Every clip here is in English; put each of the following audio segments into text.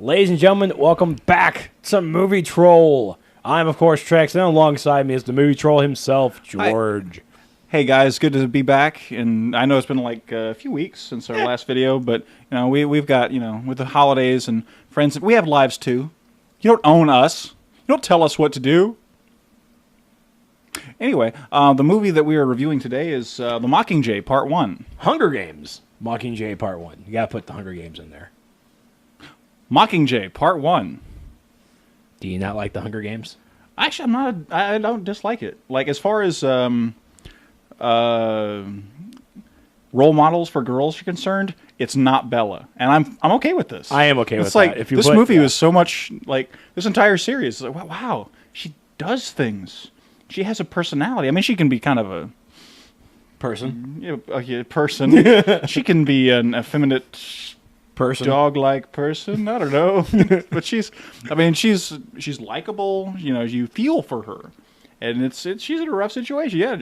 Ladies and gentlemen, welcome back to Movie Troll. I'm, of course, Trex, and alongside me is the Movie Troll himself, George. Hi. Hey guys, good to be back, and I know it's been like a few weeks since our last video, but we've got, with the holidays and friends, we have lives too. You don't own us. You don't tell us what to do. Anyway, the movie that we are reviewing today is The Mockingjay Part 1. Hunger Games, Mockingjay Part 1. You gotta put the Hunger Games in there. Mockingjay Part 1. Do you not like the Hunger Games? Actually, I don't dislike it. Like, as far as role models for girls are concerned, it's not Bella, and I'm okay with this. I am okay with that. If this movie was so much like this entire series. Like, wow, she does things. She has a personality. I mean, she can be kind of a person. Person. She can be an effeminate person, dog-like person. I don't know, but she's likable. You feel for her, and she's in a rough situation. Yeah,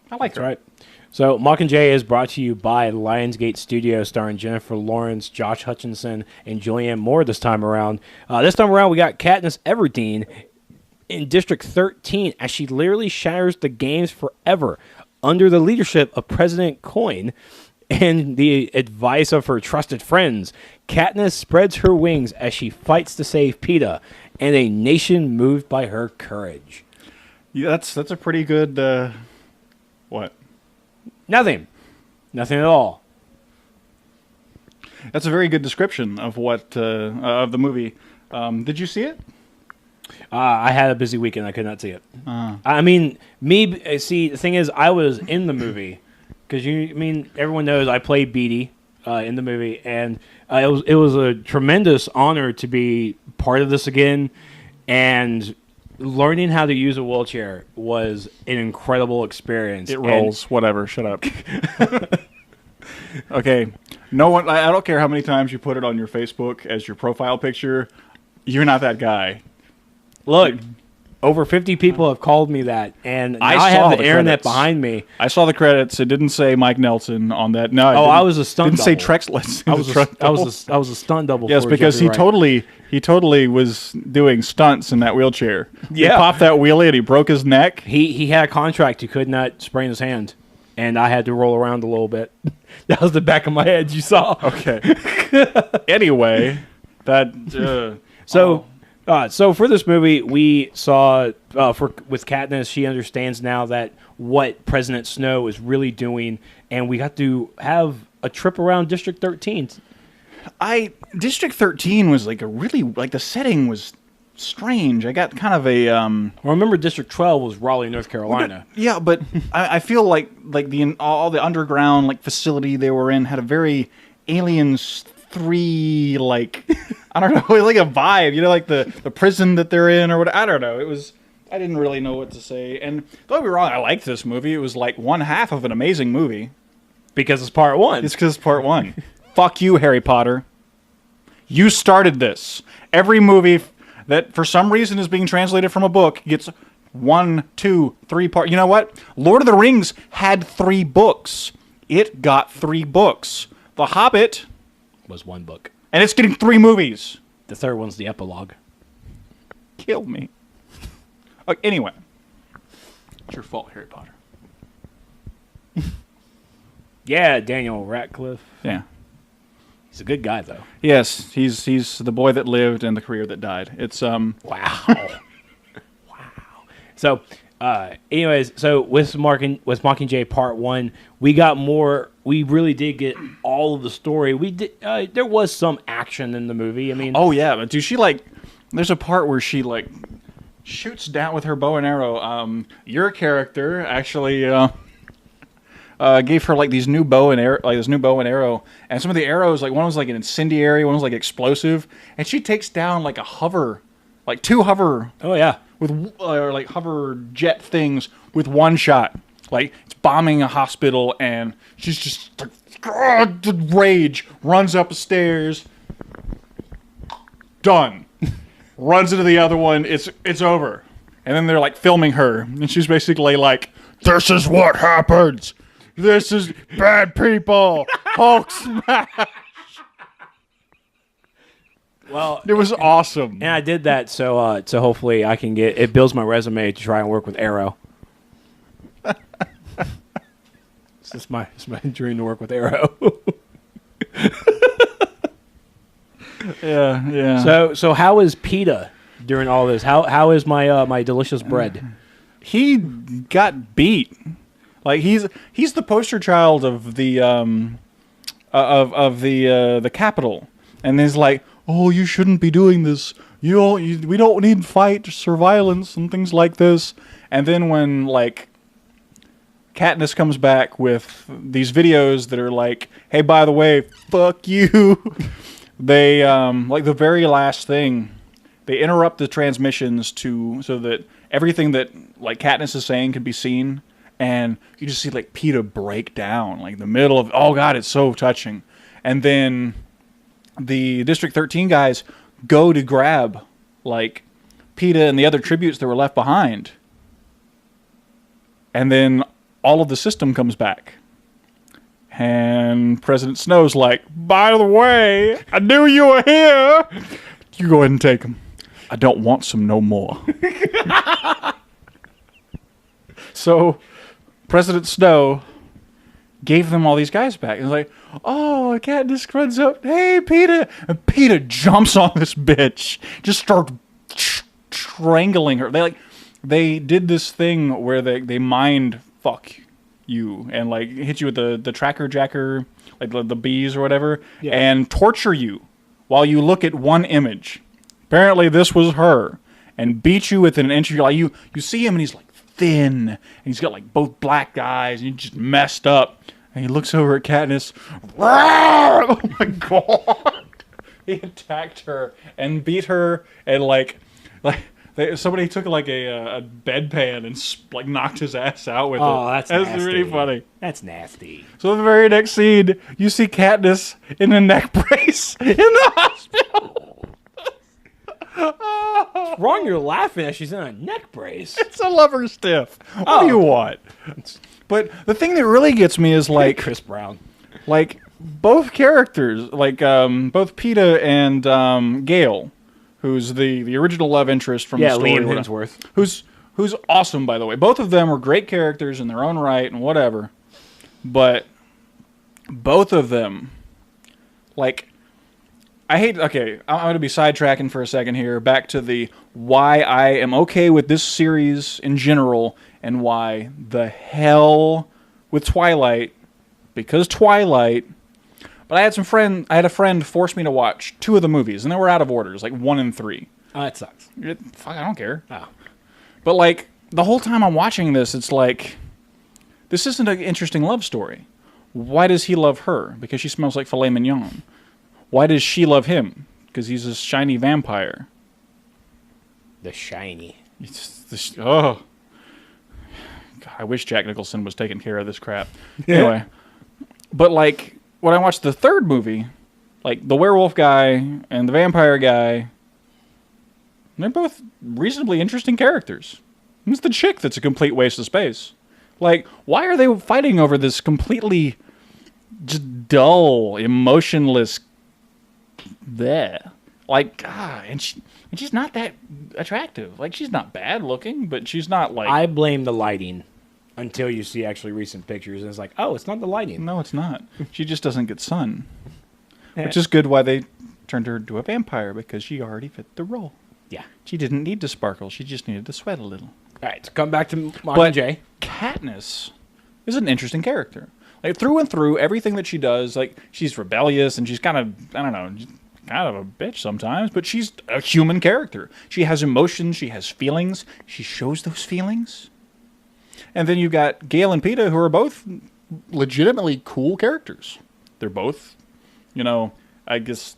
I like her. That's right. So, Mockingjay is brought to you by Lionsgate Studios, starring Jennifer Lawrence, Josh Hutcherson, and Julianne Moore this time around. This time around, we got Katniss Everdeen in District 13 as she literally shatters the games forever under the leadership of President Coin and the advice of her trusted friends. Katniss spreads her wings as she fights to save PETA and a nation moved by her courage. Yeah, that's a pretty good... What? Nothing at all. That's a very good description of what of the movie. Did you see it? I had a busy weekend. I could not see it. I mean, see, the thing is, I was in the movie because everyone knows I played Beatty in the movie, and it was a tremendous honor to be part of this again, and learning how to use a wheelchair was an incredible experience. It rolls. Whatever. Shut up. Okay. No one. I don't care how many times you put it on your Facebook as your profile picture. You're not that guy. Look, over 50 people have called me that, and now I have the internet behind me. I saw the credits. It didn't say Mike Nelson on that. No, I was a stunt double. Didn't say Trexless. I was a stunt double. Yes, because he totally was doing stunts in that wheelchair. Yeah. He popped that wheelie and he broke his neck. He had a contract. He could not sprain his hand, and I had to roll around a little bit. That was the back of my head you saw. Okay. Anyway, that... So for this movie, we saw with Katniss, she understands now that what President Snow is really doing, and we got to have a trip around District 13. District 13 was the setting was strange. I got kind of a Well, remember District 12 was Raleigh, North Carolina. Yeah, but I feel like all the underground facility they were in had a very Aliens 3 I don't know, like a vibe, like the prison that they're in or what. I don't know. I didn't really know what to say. And don't get me wrong, I liked this movie. It was like one half of an amazing movie. Because it's part one. It's because it's part one. Fuck you, Harry Potter. You started this. Every movie that for some reason is being translated from a book gets 1, 2, 3 parts. You know what? Lord of the Rings had 3 books. It got 3 books. The Hobbit was 1 book. And it's getting 3 movies. The third one's the epilogue. Kill me. Okay, anyway. It's your fault, Harry Potter. Yeah, Daniel Radcliffe. Yeah. He's a good guy, though. Yes, he's the boy that lived and the career that died. It's Wow. Wow. So, anyways, with Mockingjay Part 1, we got more. We really did get all of the story. We did. There was some action in the movie. I mean, oh yeah, but dude, there's a part where she shoots down with her bow and arrow. Your character actually gave her these new bow and arrow, and some of the arrows, one was an incendiary, one was explosive, and she takes down a hover, 2 hover. Oh yeah. With hover jet things with 1 shot. It's bombing a hospital, and she's just rage, runs up the stairs. Done. Runs into the other one. It's over. And then they're filming her, and she's basically this is what happens. This is bad people. Hulk smash. Well, It was awesome. and I did that so hopefully I can get it builds my resume to try and work with Arrow. It's my dream to work with Arrow. Yeah. So how is PETA during all this? How is my delicious bread? He got beat. Like he's the poster child of the the Capitol, and he's like, oh, you shouldn't be doing this. We don't need fight or violence and things like this. And then when like Katniss comes back with these videos that are like, hey, by the way, fuck you. They like the very last thing, they interrupt the transmissions so that everything that like Katniss is saying can be seen, and you just see like PETA break down, like the middle of, oh god, it's so touching. And then the District 13 guys go to grab like PETA and the other tributes that were left behind, and then all of the system comes back. And President Snow's like, by the way, I knew you were here. You go ahead and take them. I don't want some no more. So President Snow gave them all these guys back. And like, oh, Katniss runs up. Hey, PETA. And PETA jumps on this bitch. Just starts strangling her. They did this thing where they mind fuck you and like hit you with the tracker jacker, like the bees or whatever, and torture you while you look at one image. Apparently this was her, and beat you within an inch of your life. You see him and he's like thin, and he's got like both black eyes, and he's just messed up. And he looks over at Katniss. Oh my god! He attacked her and beat her, and like. Somebody took like a bedpan and like knocked his ass out with it. Oh, that's nasty. Really funny. That's nasty. So the very next scene, you see Katniss in a neck brace in the hospital. What's wrong? You're laughing as she's in a neck brace. It's a lover stiff. What do you want? But the thing that really gets me is like Chris Brown. Like both characters, like both PETA and Gale, who's the original love interest from the story. Liam Hemsworth. Who's awesome, by the way. Both of them are great characters in their own right and whatever. But both of them, like, I'm going to be sidetracking for a second here. Back to the why I am okay with this series in general and why the hell with Twilight. Because Twilight... But I had a friend force me to watch 2 of the movies, and they were out of orders, like 1 and 3. Oh, that sucks. Fuck, I don't care. Oh. But like the whole time I'm watching this, it's like, this isn't an interesting love story. Why does he love her? Because she smells like filet mignon. Why does she love him? Because he's a shiny vampire. The shiny. Oh. God, I wish Jack Nicholson was taking care of this crap. Anyway, but like. When I watched the third movie, like the werewolf guy and the vampire guy, they're both reasonably interesting characters. It's the chick that's a complete waste of space. Like, why are they fighting over this completely just dull, emotionless there? Like, and she's not that attractive. Like, she's not bad looking, but she's not like... I blame the lighting. Until you see actually recent pictures, and it's like, oh, it's not the lighting. No, it's not. She just doesn't get sun. Which is good why they turned her into a vampire, because she already fit the role. Yeah. She didn't need to sparkle. She just needed to sweat a little. All right, so come back to Mockingjay. Katniss is an interesting character. Like, through and through, everything that she does, like, she's rebellious, and she's kind of, I don't know, kind of a bitch sometimes, but she's a human character. She has emotions. She has feelings. She shows those feelings. And then you've got Gale and PETA, who are both legitimately cool characters. They're both, I guess,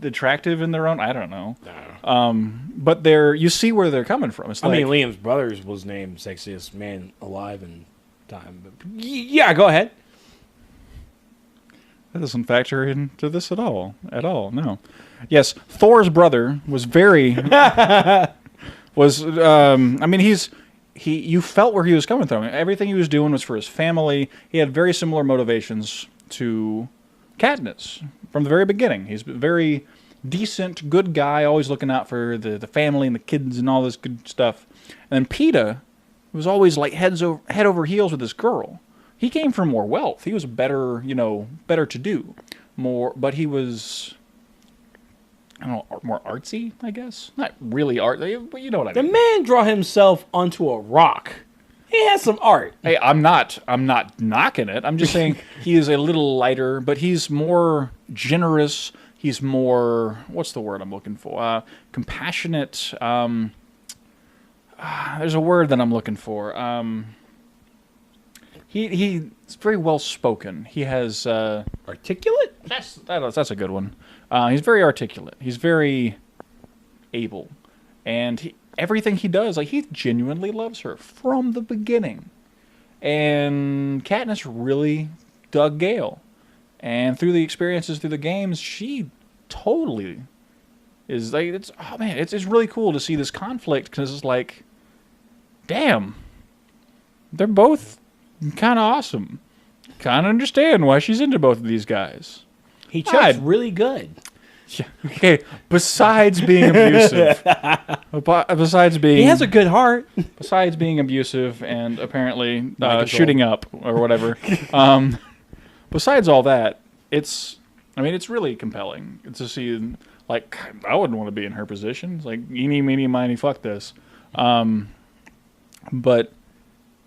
attractive in their own... I don't know. But you see where they're coming from. It's like, Liam's brother was named Sexiest Man Alive in Time. But yeah, go ahead. That doesn't factor into this at all. At all, no. Yes, Thor's brother was very... you felt where he was coming from. Everything he was doing was for his family. He had very similar motivations to Katniss from the very beginning. He's a very decent, good guy, always looking out for the family and the kids and all this good stuff. And then Peeta was always like head over heels with this girl. He came from more wealth. He was better, better to do, but he was, I don't know, more artsy, I guess. Not really art, but you know what I mean. The man draw himself onto a rock. He has some art. Hey, I'm not knocking it. I'm just saying he is a little lighter, but he's more generous. He's more, what's the word I'm looking for? Compassionate. There's a word that I'm looking for. He's very well spoken. He has Articulate? That's a good one. He's very articulate. He's very able, and everything he does, like, he genuinely loves her from the beginning. And Katniss really dug Gale, and through the experiences through the games, she totally is like, it's really cool to see this conflict, because it's like, damn, they're both kind of awesome. Kind of understand why she's into both of these guys. He chose really good. Yeah. Okay, besides being abusive. He has a good heart. Besides being abusive and apparently shooting up or whatever. Besides all that, it's really compelling to see, like, I wouldn't want to be in her position. It's like, eeny, meeny, miny, fuck this. But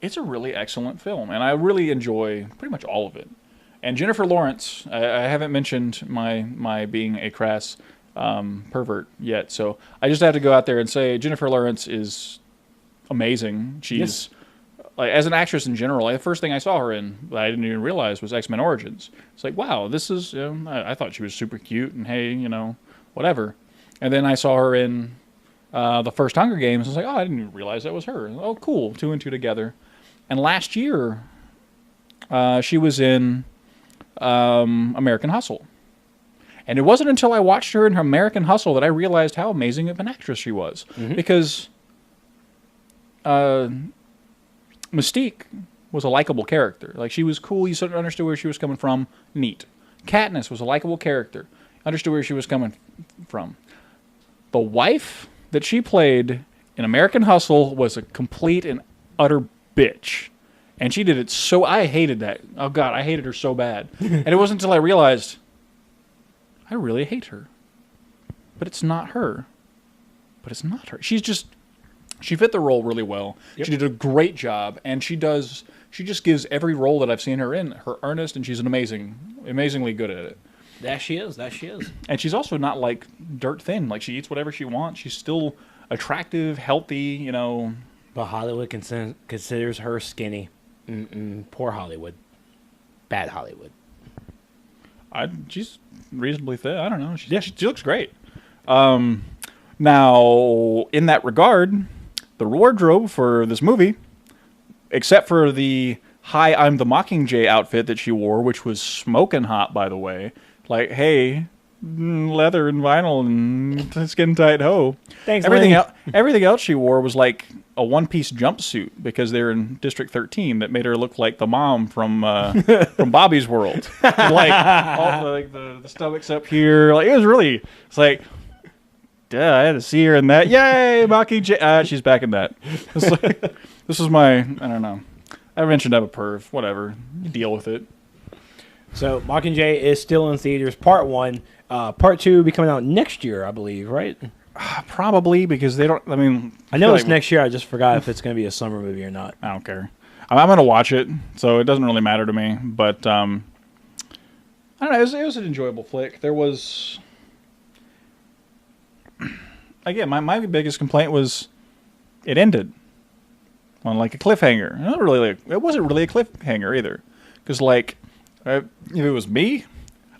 it's a really excellent film, and I really enjoy pretty much all of it. And Jennifer Lawrence, I haven't mentioned my being a crass pervert yet, so I just have to go out there and say Jennifer Lawrence is amazing. She's, like, as an actress in general, the first thing I saw her in that I didn't even realize was X-Men Origins. It's like, wow, this is, I thought she was super cute, and hey, whatever. And then I saw her in the first Hunger Games. I was like, oh, I didn't even realize that was her. Oh, cool, 2 and 2 together. And last year, she was in American Hustle. And it wasn't until I watched her in her American Hustle that I realized how amazing of an actress she was. Mm-hmm. Because Mystique was a likable character. Like, she was cool. You sort of understood where she was coming from. Neat. Katniss was a likable character. Understood where she was coming from. The wife that she played in American Hustle was a complete and utter bitch. And she did it so... I hated that. Oh, God, I hated her so bad. And it wasn't until I realized, I really hate her. But it's not her. But it's not her. She's just... She fit the role really well. Yep. She did a great job. And she just gives every role that I've seen her in her earnest, and she's amazingly good at it. That she is. That she is. And she's also not, like, dirt thin. Like, she eats whatever she wants. She's still attractive, healthy, But Hollywood considers her skinny. Poor Hollywood. Bad Hollywood. She's reasonably thin. I don't know. She looks great. Now, in that regard, the wardrobe for this movie, except for the "Hi, I'm the Mockingjay" outfit that she wore, which was smoking hot, by the way. Like, hey, leather and vinyl and skin tight hoe. Thanks. Everything else she wore was like a one-piece jumpsuit, because they're in District 13, that made her look like the mom from Bobby's World. Like, all the stomachs up here. Like, it's like, duh, I had to see her in that. Yay, Mockingjay. She's back in that. This is my, I don't know. I mentioned I'm a perv. Whatever. Deal with it. So Mockingjay is still in theaters, part 1. Part 2 will be coming out next year, I believe, right? Probably, because they don't, I know it's next year. I just forgot if it's going to be a summer movie or not. I don't care. I'm going to watch it, so it doesn't really matter to me. But, I don't know. It was an enjoyable flick. There was... Again, my biggest complaint was it ended on, like, a cliffhanger. It wasn't really a cliffhanger either. Because, like, if it was me,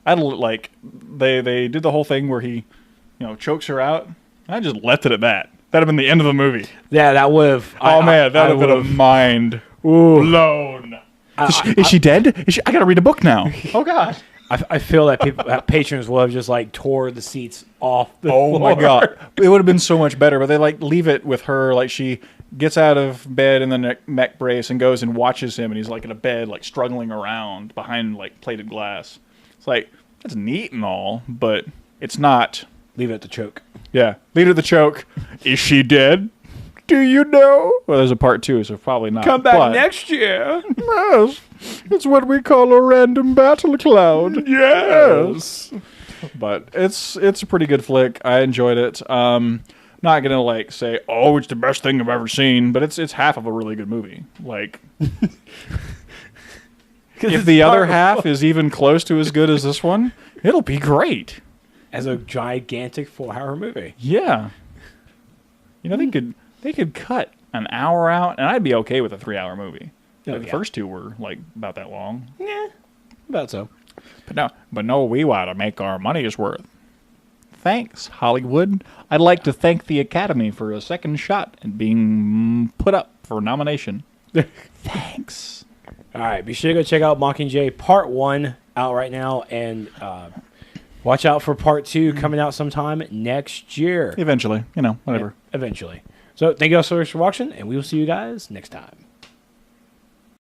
I'd, like... They did the whole thing where he, chokes her out. I just left it at that. That'd have been the end of the movie. Yeah, that would have... Oh, man, that would have been a mind blown. Is she dead? I gotta read a book now. Oh, God. I feel that patrons will have just, like, tore the seats off the floor. My God. It would have been so much better, but they, like, leave it with her, like, she gets out of bed in the neck brace and goes and watches him, and he's, like, in a bed, like, struggling around behind, like, plated glass. It's like, It's neat and all, but it's not. Leave it at the choke. Yeah, lead to the choke. Is she dead? Do you know? Well, there's a part 2, so probably not. Come back but, next year. Yes, it's what we call a random battle cloud. Yes. But it's a pretty good flick. I enjoyed it. Not gonna like say, oh, it's the best thing I've ever seen, but it's half of a really good movie. Like, if the other half is even close to as good as this one, it'll be great. As a gigantic 4-hour movie. Yeah. You know, they could cut an hour out, and I'd be okay with a 3-hour movie. Oh, The first 2 were like about that long. Yeah, about so. But no, we want to make our money's worth. Thanks, Hollywood. I'd like to thank the Academy for a second shot at being put up for nomination. Thanks. All right, be sure to go check out Mockingjay Part 1 out right now, and watch out for Part 2 coming out sometime next year. Eventually, whatever. Eventually. So thank you all so much for watching, and we will see you guys next time.